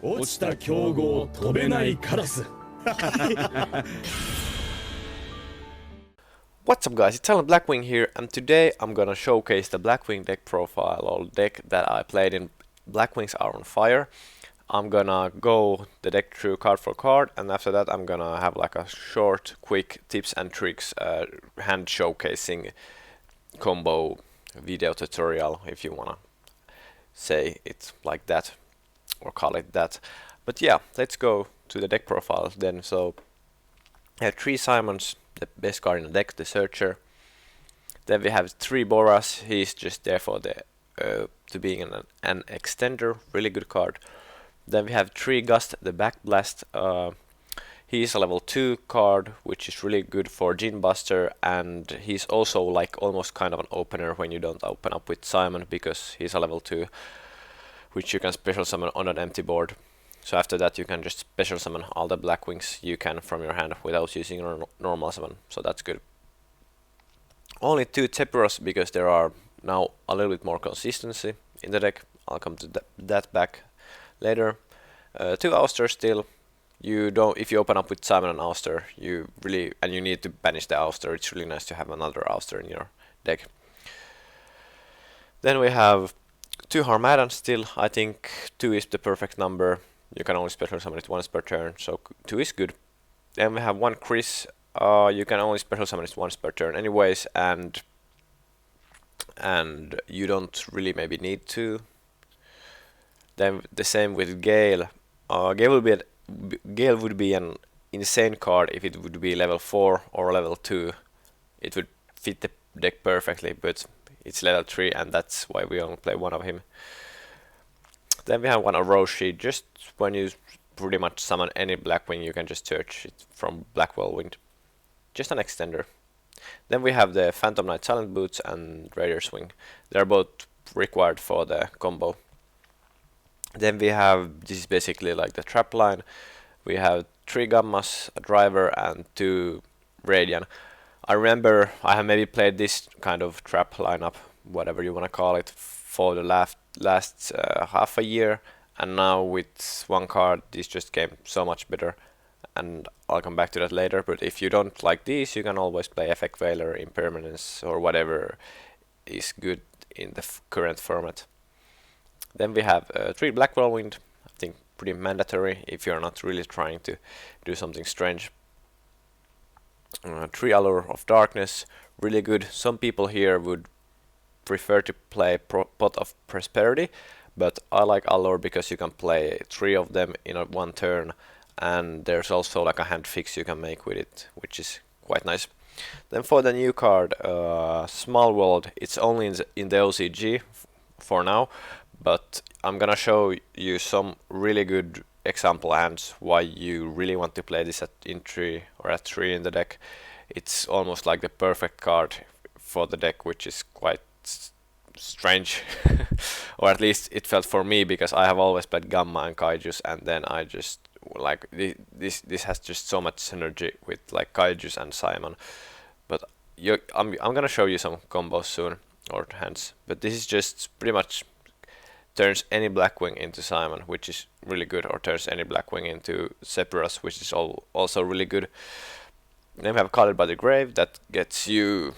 落ちた競合飛べないカラス What's up guys, it's Blackwing here, and today I'm gonna showcase the Blackwing deck profile, or deck that I played in Blackwings Are on Fire. I'm gonna go the deck through card for card, and after that I'm gonna have like a short, quick tips and tricks hand showcasing combo video tutorial, if you wanna say it like that, or call it that. But yeah, let's go to the deck profile then. So I have 3 Simons, the best card in the deck, the Searcher. Then we have 3 Boras, he's just there for the to being an extender, really good card. Then we have 3 Gust, the Backblast. He's a level 2 card, which is really good for Gin Buster, and he's also like almost kind of an opener when you don't open up with Simon, because he's a level 2, which you can special summon on an empty board. So after that you can just special summon all the Blackwings you can from your hand without using your normal summon, so that's good. Only 2 Tepuras, because there are now a little bit more consistency in the deck. I'll come to that back later. 2 Ousters still. You don't, if you open up with Simon and Ouster, you need to banish the Ouster. It's really nice to have another Ouster in your deck. Then we have 2 Harmadans still. I think 2 is the perfect number. You can only special summon it once per turn, so 2 is good. Then we have 1 Chris. You can only special summon it once per turn anyways, and you don't really maybe need to. Then the same with Gale. Gale would be an insane card if it would be level 4 or level 2. It would fit the deck perfectly, but it's level 3, and that's why we only play 1 of him. Then we have 1 Orochi. Just when you pretty much summon any Blackwing, you can just search it from Blackwing. Just an extender. Then we have the Phantom Knight Silent Boots and Raider Swing. They're both required for the combo. Then we have, this is basically like the trap line. We have 3 Gammas, a Driver, and 2 Radian. I remember I have maybe played this kind of trap lineup, whatever you want to call it, for the last half a year, and now with 1 card this just came so much better, and I'll come back to that later. But if you don't like these, you can always play Effect Veiler, Impermanence, or whatever is good in the current format. Then we have 3 Black Whirlwind. I think pretty mandatory if you're not really trying to do something strange. 3 Allure of Darkness, really good. Some people here would prefer to play Pot of Prosperity, but I like Allure because you can play 3 of them in 1 turn, and there's also like a hand fix you can make with it, which is quite nice. Then for the new card, Small World, it's only in the OCG for now, but I'm gonna show you some really good example hands why you really want to play this in 3 or at 3 in the deck. It's almost like the perfect card for the deck, which is quite strange or at least it felt for me, because I have always played Gamma and Kaijus, and then I just like this has just so much synergy with like Kaijus and Simon. But I'm gonna show you some combos soon, or hands, but this is just pretty much turns any Blackwing into Simon, which is really good, or turns any Blackwing into Sepuras, which is also really good. Then we have Called by the Grave, that gets you,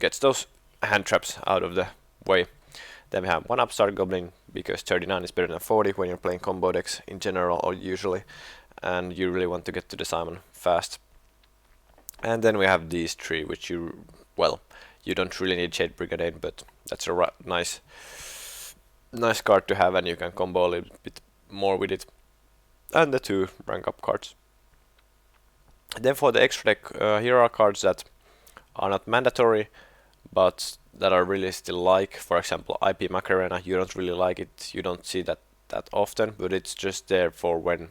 gets those hand traps out of the way. Then we have 1 Upstart Goblin, because 39 is better than 40 when you're playing combo decks in general, or usually, and you really want to get to the Simon fast. And then we have these 3, which you don't really need Shade Brigade, but that's a nice card to have, and you can combo a little bit more with it. And the 2 rank up cards. Then for the extra deck, here are cards that are not mandatory, but that I really still like. For example, IP Macarena, you don't really like it, you don't see that often, but it's just there for when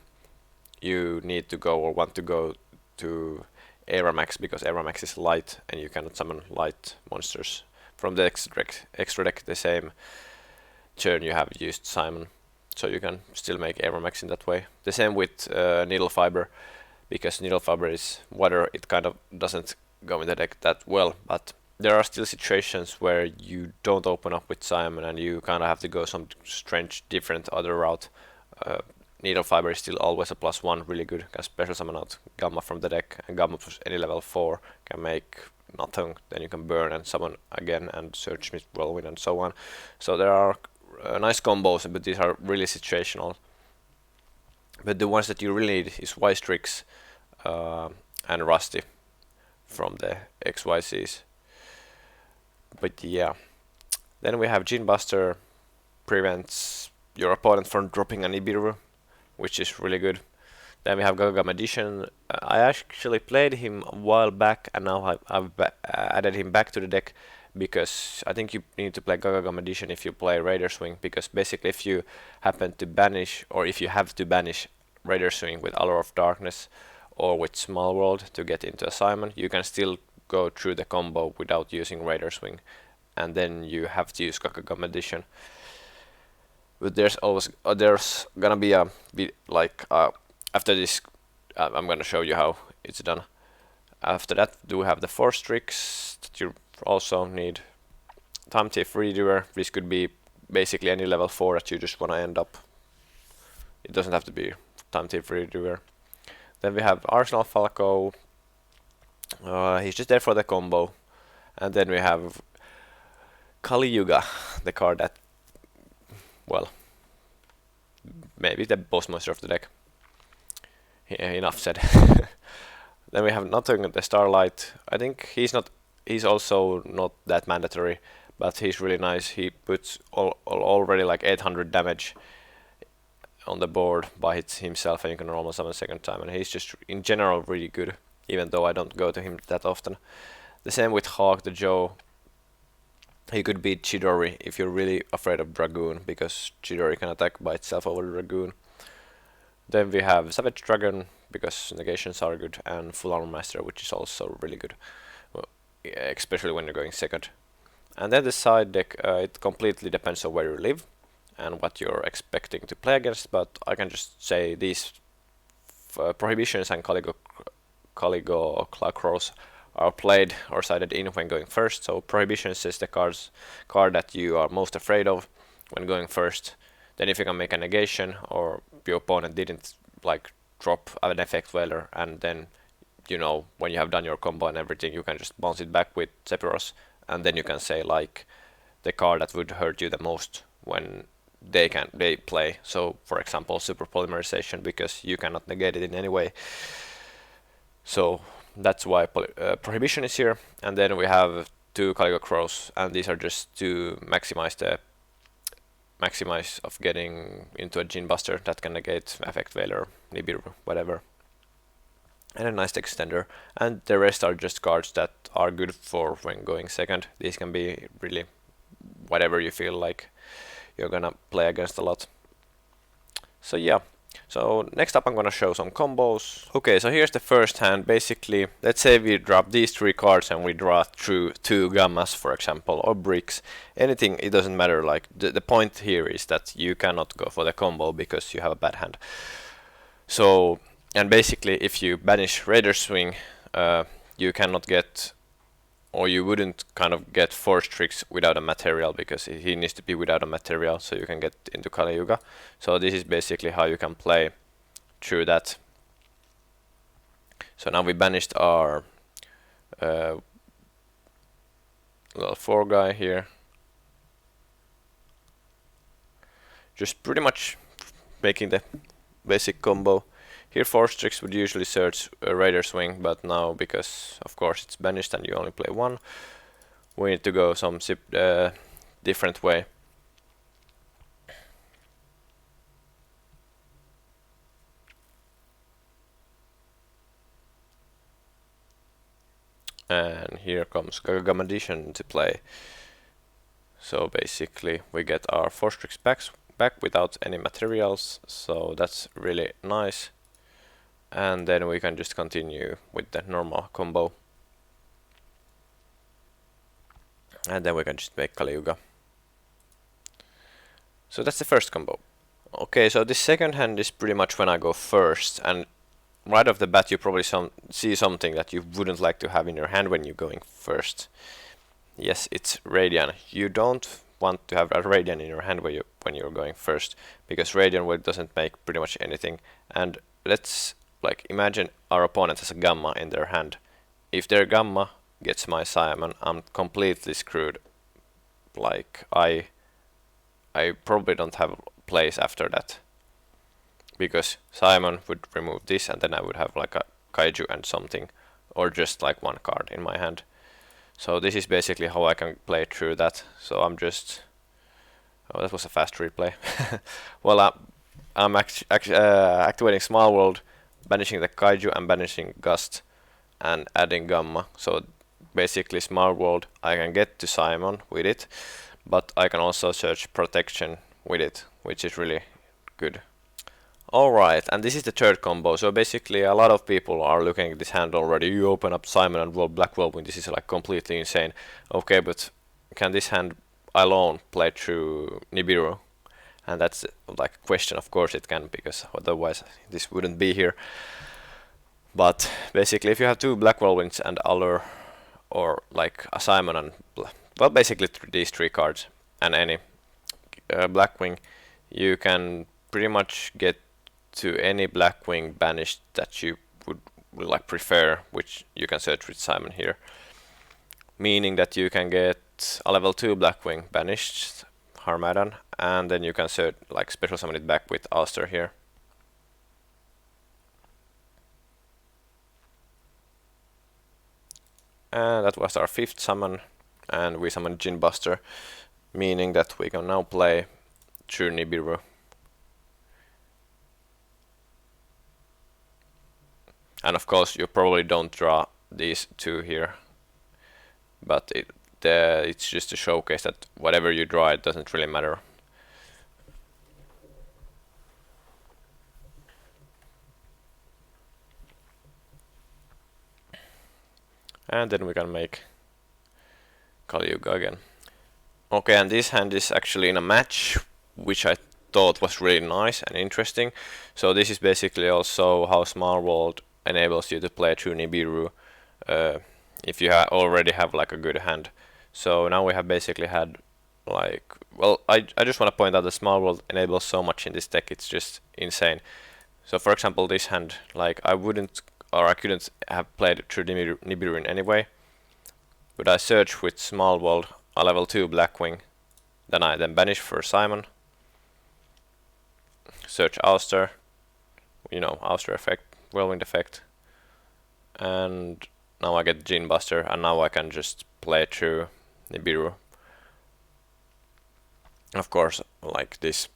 you need to go or want to go to Aeramax, because Aeramax is light and you cannot summon light monsters from the extra deck the same turn you have used Simon, so you can still make Aeramax in that way. The same with Needle Fiber, because Needle Fiber is water, it kind of doesn't go in the deck that well, but there are still situations where you don't open up with Simon and you kind of have to go some strange different other route Needle Fiber is still always a +1, really good. Can special summon out Gamma from the deck, and Gamma plus any level 4 can make nothing. Then you can burn and summon again and search Smith Whirlwind and so on. So there are nice combos, but these are really situational. But the ones that you really need is Ystrix and Rusty from the XYZs. But yeah, then we have Gene Buster, prevents your opponent from dropping an Ibiru, which is really good. Then we have Gaga Magician. I actually played him a while back, and now I've added him back to the deck because I think you need to play Gaga Magician if you play Raider Swing, because basically if you happen to banish, or if you have to banish Raider Swing with Allure of Darkness or with Small World to get into assignment, you can still go through the combo without using Raider Swing, and then you have to use Gaga Magician. But there's always there's gonna be a bit like after this I'm gonna show you how it's done. After that, do we have the Force Tricks that you also need. Time Thief Redoer. This could be basically any level 4 that you just wanna end up. It doesn't have to be Time Thief Redoer. Then we have Arsenal Falco. He's just there for the combo. And then we have Kali Yuga, the card that, well, maybe the boss monster of the deck. Enough said. Then we have Nothing, the Starlight. I think he's also not that mandatory, but he's really nice. He puts already like 800 damage on the board by himself, and you can normal summon a second time, and he's just in general really good, even though I don't go to him that often. The same with Hawk the Joe. He could beat Chidori if you're really afraid of Dragoon, because Chidori can attack by itself over the Dragoon. Then we have Savage Dragon, because negations are good, and Full Armor Master, which is also really good, especially when you're going second. And then the side deck, it completely depends on where you live and what you're expecting to play against, but I can just say these Prohibitions and Caligo Clacross are played or sided in when going first. So Prohibitions is the card that you are most afraid of when going first. Then if you can make a negation, or your opponent didn't like drop an effect Wailer, and then you know when you have done your combo and everything, you can just bounce it back with Sephiroth, and then you can say like the card that would hurt you the most when they play. So for example, Super Polymerization, because you cannot negate it in any way. So that's why Prohibition is here. And then we have 2 Caligo Crows, and these are just to maximize of getting into a Gene Buster that can negate Effect Veiler, Nibiru, whatever. And a nice extender. And the rest are just cards that are good for when going second. These can be really whatever you feel like you're gonna play against a lot. So yeah. So next up I'm gonna show some combos. Okay, so here's the first hand. Basically, let's say we drop these 3 cards and we draw through 2 Gammas, for example, or bricks. Anything, it doesn't matter. Like the point here is that you cannot go for the combo because you have a bad hand. So, and basically if you banish Raider Swing, you cannot get, or you wouldn't kind of get Force Tricks without a material, because he needs to be without a material so you can get into Kali Yuga. So this is basically how you can play through that. So now we banished our little 4 guy here. Just pretty much making the basic combo. Here Force Tricks would usually search Raider Swing, but now because of course it's banished and you only play 1, we need to go some different way. And here comes Gaga Magician to play. So basically we get our Force Tricks back without any materials, so that's really nice. And then we can just continue with the normal combo. And then we can just make Kali Yuga. So that's the first combo. Okay, so this second hand is pretty much when I go first, and right off the bat you probably see something that you wouldn't like to have in your hand when you're going first. Yes, it's Radiant. You don't want to have a Radiant in your hand when you're going first, because Radiant Wave doesn't make pretty much anything. And let's like imagine our opponent has a Gamma in their hand. If their Gamma gets my Simon, I'm completely screwed. Like I probably don't have a place after that, because Simon would remove this and then I would have like a Kaiju and something, or just like one card in my hand. So this is basically how I can play through that. So I'm just... Oh, that was a fast replay. Well, I'm activating Small World, banishing the Kaiju and banishing Gust, and adding Gamma. So basically Small World, I can get to Simon with it, but I can also search Protection with it, which is really good. Alright, and this is the third combo. So basically a lot of people are looking at this hand already. You open up Simon and Blackwing, this is like completely insane. Okay, but can this hand alone play through Nibiru? And that's like a question. Of course it can, because otherwise this wouldn't be here. But basically if you have two Blackwings and Allure, or like a Simon and well, basically these three cards and any Blackwing, you can pretty much get to any Blackwing banished that you would like prefer, which you can search with Simon here. Meaning that you can get a level 2 Blackwing banished, Harmadan, and then you can search like special summon it back with Ulster here. And that was our 5th summon, and we summoned Jin Buster, meaning that we can now play through Nibiru. And of course you probably don't draw these two here, but it's just to showcase that whatever you draw, it doesn't really matter. And then we can make Kaliuga again. Okay, and this hand is actually in a match, which I thought was really nice and interesting. So this is basically also how Small World enables you to play through Nibiru if you already have like a good hand. So now we have basically had like, well, I just want to point out that Small World enables so much in this deck, it's just insane. So for example this hand, like I couldn't have played through Nibiru in any way, but I search with Small World a level 2 Blackwing, then I banish for Simon, search Ulster, you know, Ulster effect, Whirlwind effect, and now I get Jin Buster, and now I can just play through Nibiru. Of course, like this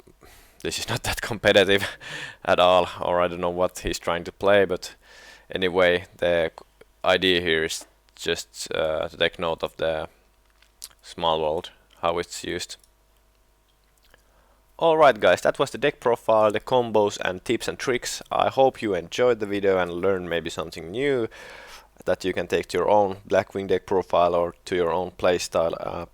is not that competitive at all, or I don't know what he's trying to play, but anyway, the idea here is just to take note of the Small World, how it's used. Alright guys, that was the deck profile, the combos and tips and tricks. I hope you enjoyed the video and learned maybe something new that you can take to your own Blackwing deck profile or to your own playstyle.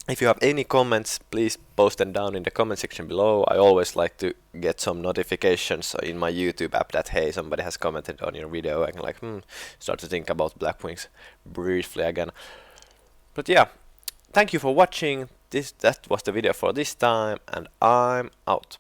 If you have any comments, please post them down in the comment section below. I always like to get some notifications in my YouTube app that hey, somebody has commented on your video. I can like start to think about Blackwings briefly again. But yeah, thank you for watching. That was the video for this time, and I'm out.